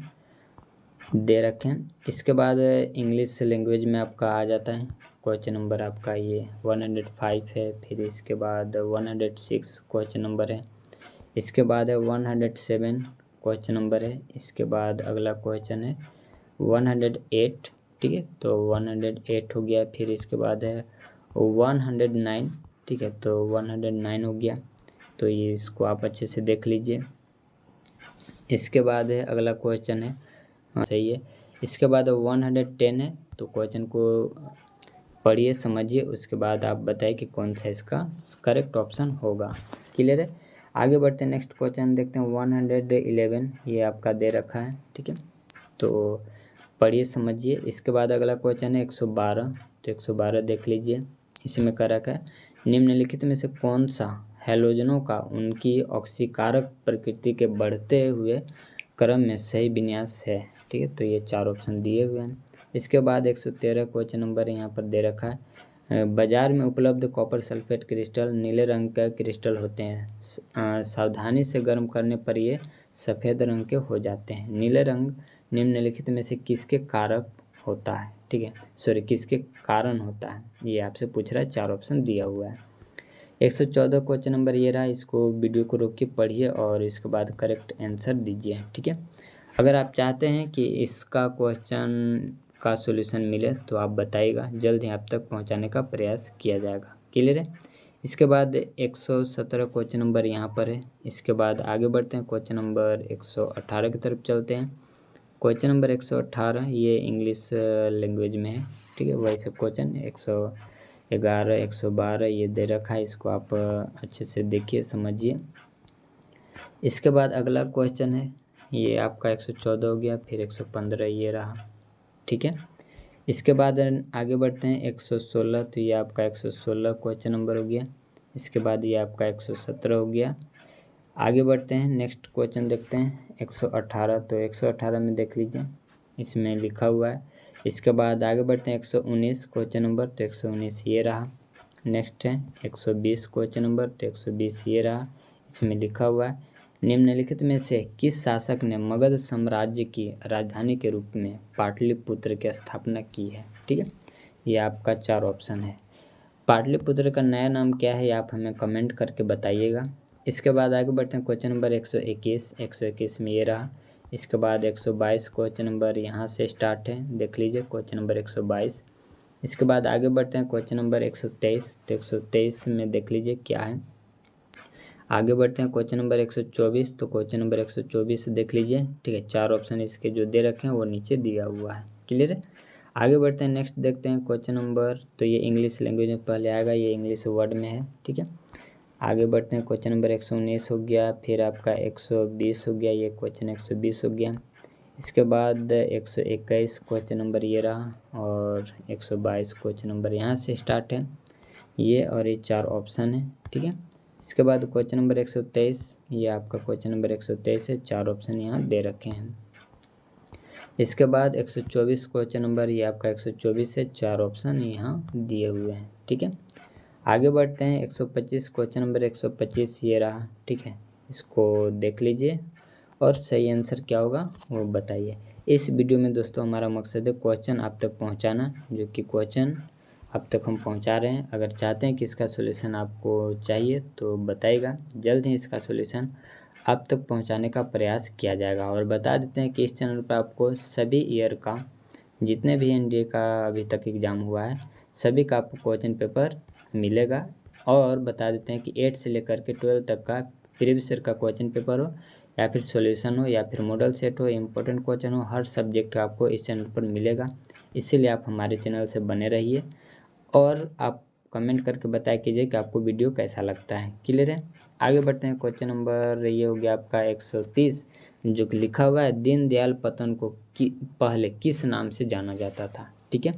Speaker 1: दे रखे हैं। इसके बाद इंग्लिश लैंग्वेज में आपका आ जाता है क्वेश्चन नंबर आपका ये 105 है। फिर इसके बाद 106 क्वेश्चन नंबर है। इसके बाद है 107 क्वेश्चन नंबर है। इसके बाद अगला क्वेश्चन है 108, ठीक है, तो 108 हो गया। फिर इसके बाद है 109, ठीक है, तो 109 हो गया, तो ये इसको आप अच्छे से देख लीजिए। इसके बाद है अगला क्वेश्चन है, सही है। इसके बाद 110 है, तो क्वेश्चन को पढ़िए, समझिए, उसके बाद आप बताइए कि कौन सा इसका करेक्ट ऑप्शन होगा, क्लियर है। आगे बढ़ते हैं, नेक्स्ट क्वेश्चन देखते हैं 111, ये आपका दे रखा है, ठीक है, तो पढ़िए, समझिए। इसके बाद अगला क्वेश्चन है 112, तो 112 देख लीजिए, इसमें कह रखा है निम्नलिखित में से कौन सा हैलोजनों का उनकी ऑक्सीकारक प्रकृति के बढ़ते हुए क्रम में सही विन्यास है, ठीक है, तो ये 4 ऑप्शन दिए हुए हैं। इसके बाद 113 क्वेश्चन नंबर यहाँ पर दे रखा है, बाजार में उपलब्ध कॉपर सल्फेट क्रिस्टल नीले रंग का क्रिस्टल होते हैं, सावधानी से गर्म करने पर ये सफ़ेद रंग के हो जाते हैं। नीले रंग निम्नलिखित में से किसके कारक होता है, ठीक है, सॉरी, किसके कारण होता है, ये आपसे पूछ रहा है, 4 ऑप्शन दिया हुआ है। 114 क्वेश्चन नंबर ये रहा, इसको वीडियो को रोक के पढ़िए और इसके बाद करेक्ट आंसर दीजिए, ठीक है। अगर आप चाहते हैं कि इसका क्वेश्चन का सॉल्यूशन मिले तो आप बताइएगा, जल्द ही आप तक पहुंचाने का प्रयास किया जाएगा। क्लियर है। इसके बाद 117 क्वेश्चन नंबर यहाँ पर है। इसके बाद आगे बढ़ते हैं, क्वेश्चन नंबर 118 की तरफ चलते हैं। क्वेश्चन नंबर 118 ये इंग्लिश लैंग्वेज में है, ठीक है। वही सब क्वेश्चन 111, 112 ये दे रखा है, इसको आप अच्छे से देखिए, समझिए। इसके बाद अगला क्वेश्चन है, ये आपका 114 हो गया, फिर 115 ये रहा, ठीक है। इसके बाद आगे बढ़ते हैं 116, तो ये आपका 116 क्वेश्चन नंबर हो गया। इसके बाद ये आपका 117 हो गया। आगे बढ़ते हैं, नेक्स्ट क्वेश्चन देखते हैं 118, तो 118 में देख लीजिए, इसमें लिखा हुआ है। इसके बाद आगे बढ़ते हैं 119 क्वेश्चन नंबर, तो 119 ये रहा। नेक्स्ट है 120 क्वेश्चन नंबर, तो 120 ये रहा, इसमें लिखा हुआ है, निम्नलिखित में से किस शासक ने मगध साम्राज्य की राजधानी के रूप में पाटलिपुत्र की स्थापना की है, ठीक है। ये आपका 4 ऑप्शन है। पाटलिपुत्र का नया नाम क्या है, आप हमें कमेंट करके बताइएगा। इसके बाद आगे बढ़ते हैं, क्वेश्चन नंबर 121 में ये रहा। इसके बाद 122 क्वेश्चन नंबर यहाँ से स्टार्ट है, देख लीजिए क्वेश्चन नंबर 122। इसके बाद आगे बढ़ते हैं, क्वेश्चन नंबर 123, तो 123 में देख लीजिए क्या है। आगे बढ़ते हैं, क्वेश्चन नंबर 124, तो क्वेश्चन नंबर 124 देख लीजिए, ठीक है। 4 ऑप्शन इसके जो दे रखे हैं वो नीचे दिया हुआ है। क्लियर है। आगे बढ़ते हैं, नेक्स्ट देखते हैं क्वेश्चन नंबर, तो ये इंग्लिश लैंग्वेज में पहले आएगा, ये इंग्लिश वर्ड में है, ठीक है। आगे बढ़ते हैं, क्वेश्चन नंबर 119 हो गया, फिर आपका 120 हो गया, ये क्वेश्चन 120 हो गया। इसके बाद 121 क्वेश्चन नंबर ये रहा, और 122 क्वेश्चन नंबर यहाँ से स्टार्ट है ये, और ये 4 ऑप्शन है, ठीक है। इसके बाद क्वेश्चन नंबर 123, ये आपका क्वेश्चन नंबर 123 है, 4 ऑप्शन यहाँ दे रखे हैं। इसके बाद 124 क्वेश्चन नंबर, ये आपका 124 है, 4 ऑप्शन यहाँ दिए हुए हैं, ठीक है। आगे बढ़ते हैं, 125 क्वेश्चन नंबर 125 ये रहा, ठीक है। इसको देख लीजिए और सही आंसर क्या होगा वो बताइए। इस वीडियो में दोस्तों हमारा मकसद है क्वेश्चन आप तक पहुँचाना, जो कि क्वेश्चन अब तक हम पहुंचा रहे हैं। अगर चाहते हैं कि इसका सॉल्यूशन आपको चाहिए तो बताइएगा, जल्द ही इसका सॉल्यूशन आप तक पहुंचाने का प्रयास किया जाएगा। और बता देते हैं कि इस चैनल पर आपको सभी ईयर का जितने भी एनडीए का अभी तक एग्ज़ाम हुआ है सभी का आपको क्वेश्चन पेपर मिलेगा। और बता देते हैं कि 8 से लेकर के 12 तक का प्रीवियस ईयर का क्वेश्चन पेपर हो, या फिर सॉल्यूशन हो, या फिर मॉडल सेट हो, इम्पोर्टेंट क्वेश्चन हो, हर सब्जेक्ट का आपको इस चैनल पर मिलेगा। इसीलिए आप हमारे चैनल से बने रहिए, और आप कमेंट करके बताया कीजिए कि आपको वीडियो कैसा लगता है। क्लियर है। आगे बढ़ते हैं, क्वेश्चन नंबर ये हो गया आपका 130, जो कि लिखा हुआ है, दीनदयाल पतन को पहले किस नाम से जाना जाता था, ठीक है।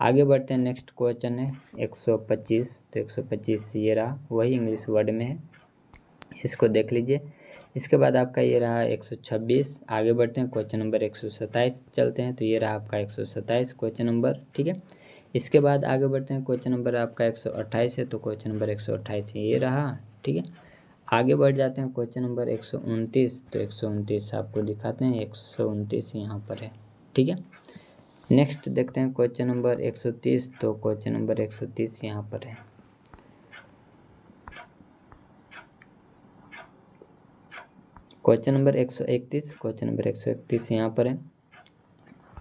Speaker 1: आगे बढ़ते हैं, नेक्स्ट क्वेश्चन है 125, तो 125 ये रहा, वही इंग्लिश वर्ड में है, इसको देख लीजिए। इसके बाद आपका ये रहा 126। आगे बढ़ते हैं, क्वेश्चन नंबर 127 चलते हैं, तो ये रहा आपका 127 क्वेश्चन नंबर, ठीक है। इसके बाद आगे बढ़ते हैं, क्वेश्चन नंबर आपका 128 है, तो क्वेश्चन नंबर 128 ये रहा, ठीक है। आगे बढ़ जाते हैं, क्वेश्चन नंबर 129, तो 129 आपको दिखाते हैं, 129 यहाँ पर है, ठीक है। नेक्स्ट देखते हैं क्वेश्चन नंबर 130, तो क्वेश्चन नंबर 130 यहाँ पर है। क्वेश्चन नंबर 131, क्वेश्चन नंबर 131 यहाँ पर है।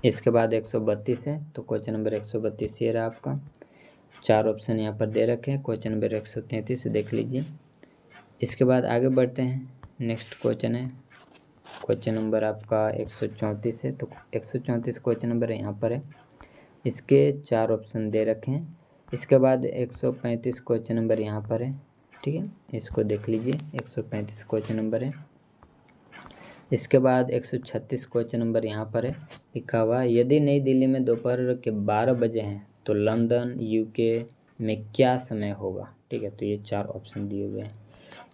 Speaker 1: इसके बाद 132 है, तो क्वेश्चन नंबर 132 ये रहा आपका, 4 ऑप्शन यहाँ पर दे रखे हैं। क्वेश्चन नंबर 133 देख लीजिए। इसके बाद आगे बढ़ते हैं, नेक्स्ट क्वेश्चन है क्वेश्चन नंबर आपका 134 है, तो 134 क्वेश्चन नंबर यहाँ पर है, इसके 4 ऑप्शन दे रखे हैं। इसके बाद 135 क्वेश्चन नंबर यहाँ पर है, ठीक है, इसको देख लीजिए, 135 क्वेश्चन नंबर है। इसके बाद 136 क्वेश्चन नंबर यहाँ पर है, लिखा हुआ, यदि नई दिल्ली में दोपहर के 12 बजे हैं तो लंदन यूके में क्या समय होगा, ठीक है। तो ये 4 ऑप्शन दिए हुए हैं।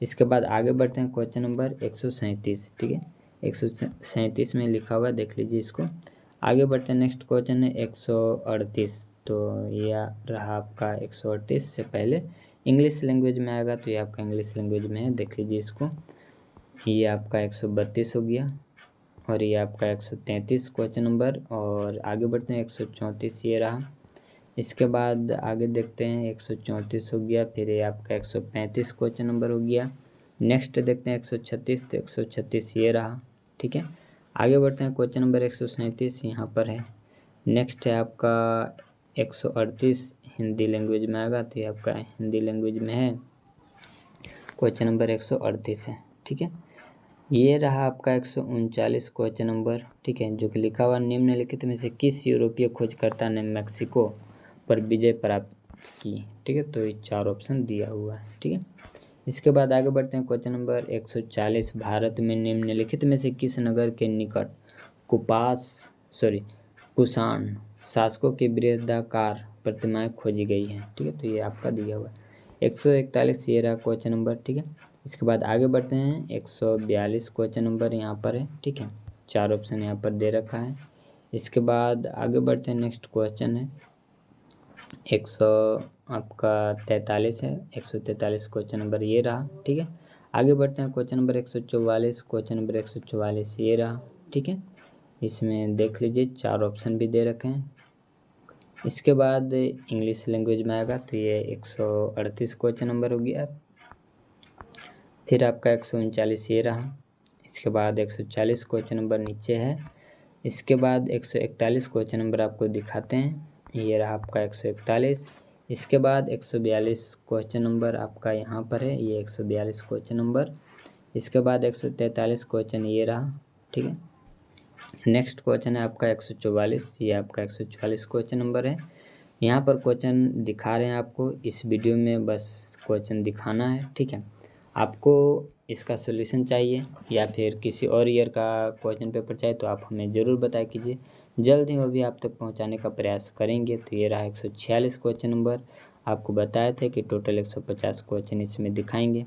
Speaker 1: इसके बाद आगे बढ़ते हैं, क्वेश्चन नंबर 137, ठीक है, 137 में लिखा हुआ, देख लीजिए इसको। आगे बढ़ते हैं, नेक्स्ट क्वेश्चन है 138, तो ये रहा आपका 138 से पहले इंग्लिश लैंग्वेज में आएगा, तो ये आपका इंग्लिश लैंग्वेज में है, देख लीजिए इसको। ये आपका 132 हो गया, और ये आपका 133 क्वेश्चन नंबर, और आगे बढ़ते हैं 134 ये रहा। इसके बाद आगे देखते हैं 134 हो गया, फिर ये आपका 135 क्वेश्चन नंबर हो गया। नेक्स्ट देखते हैं 136, तो 136 ये रहा, ठीक है। आगे बढ़ते हैं, क्वेश्चन नंबर 137 यहाँ पर है, नेक्स्ट है आपका 138 हिंदी लैंग्वेज में आएगा, तो ये आपका हिंदी लैंग्वेज में है, क्वेश्चन नंबर 138 है। ठीक है, ये रहा आपका 139 क्वेश्चन नंबर। ठीक है, जो कि लिखा हुआ निम्नलिखित में से किस यूरोपीय खोजकर्ता ने मैक्सिको पर विजय प्राप्त की। ठीक है, तो ये 4 ऑप्शन दिया हुआ है। ठीक है, इसके बाद आगे बढ़ते हैं क्वेश्चन नंबर 140। भारत में निम्नलिखित में से किस नगर के निकट कुषाण शासकों की बृहदाकार प्रतिमाएं खोजी गई हैं। ठीक है, तो ये आपका दिया हुआ है 141, ये रहा क्वेश्चन नंबर। ठीक है, इसके बाद आगे बढ़ते हैं 142 क्वेश्चन नंबर यहाँ पर है। ठीक है, 4 ऑप्शन यहाँ पर दे रखा है। इसके बाद आगे बढ़ते हैं, नेक्स्ट क्वेश्चन है 143 है, 143 क्वेश्चन नंबर ये रहा। ठीक है, आगे बढ़ते हैं क्वेश्चन नंबर 144, क्वेश्चन नंबर 144 ये रहा। ठीक है, इसमें देख लीजिए 4 ऑप्शन भी दे रखे हैं। इसके बाद इंग्लिश लैंग्वेज में आएगा, तो ये 138 क्वेश्चन नंबर हो गया। फिर आपका 139 ये रहा। इसके बाद 140 क्वेश्चन नंबर नीचे है। इसके बाद 141 क्वेश्चन नंबर आपको दिखाते हैं, ये रहा आपका 141। इसके बाद 142 क्वेश्चन नंबर आपका यहाँ पर है, ये 142 क्वेश्चन नंबर। इसके बाद 143 क्वेश्चन ये रहा। ठीक है, नेक्स्ट क्वेश्चन है आपका 144, ये आपका 144 क्वेश्चन नंबर है। यहाँ पर क्वेश्चन दिखा रहे हैं आपको, इस वीडियो में बस क्वेश्चन दिखाना है। ठीक है, आपको इसका सॉल्यूशन चाहिए या फिर किसी और ईयर का क्वेश्चन पेपर चाहिए तो आप हमें ज़रूर बताया कीजिए, जल्द ही वो भी आप तक पहुंचाने का प्रयास करेंगे। तो ये रहा 146 क्वेश्चन नंबर। आपको बताया था कि टोटल 150 क्वेश्चन इसमें दिखाएंगे,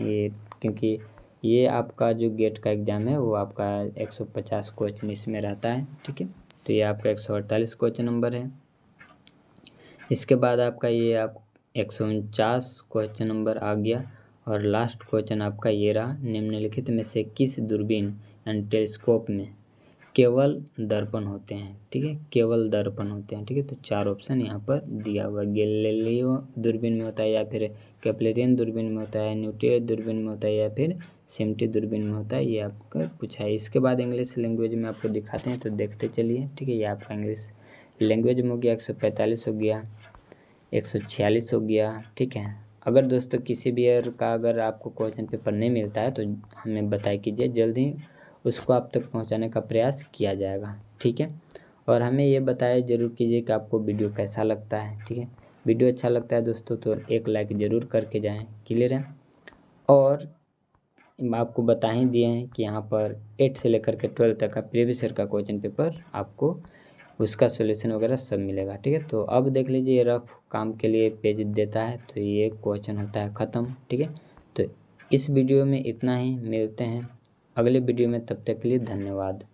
Speaker 1: ये क्योंकि ये आपका जो गेट का एग्ज़ाम है वो आपका 150 क्वेश्चन इसमें रहता है। ठीक है, तो ये आपका 148 क्वेश्चन नंबर है। इसके बाद आपका ये आप 149 क्वेश्चन नंबर आ गया। और लास्ट क्वेश्चन आपका ये रहा, निम्नलिखित में से किस दूरबीन यानी टेलीस्कोप में केवल दर्पण होते हैं। ठीक है, केवल दर्पण होते हैं। ठीक है, तो 4 ऑप्शन यहाँ पर दिया हुआ, गैलीलियो दूरबीन में होता है, या फिर केपलेरियन दूरबीन में होता है, न्यूटन दूरबीन में होता है, या फिर सिमटी दूरबीन में होता है, ये आपका पूछा है। इसके बाद इंग्लिश लैंग्वेज में आपको दिखाते हैं, तो देखते चलिए। ठीक है, ये आपका इंग्लिश लैंग्वेज में हो गया 145 हो गया, 146 हो गया। ठीक है, अगर दोस्तों किसी भी ईयर का अगर आपको क्वेश्चन पेपर नहीं मिलता है तो हमें बताया कीजिए, जल्द ही उसको आप तक पहुंचाने का प्रयास किया जाएगा। ठीक है, और हमें ये बताया ज़रूर कीजिए कि आपको वीडियो कैसा लगता है। ठीक है, वीडियो अच्छा लगता है दोस्तों तो एक लाइक ज़रूर करके जाएं। क्लियर है, और आपको बता ही दिए हैं कि यहाँ पर 8 से लेकर के 12 तक का प्रीवियस ईयर का क्वेश्चन पेपर आपको उसका सॉल्यूशन वगैरह सब मिलेगा। ठीक है, तो अब देख लीजिए, रफ काम के लिए पेज देता है, तो ये क्वेश्चन होता है ख़त्म। ठीक है, तो इस वीडियो में इतना ही, मिलते हैं अगले वीडियो में, तब तक के लिए धन्यवाद।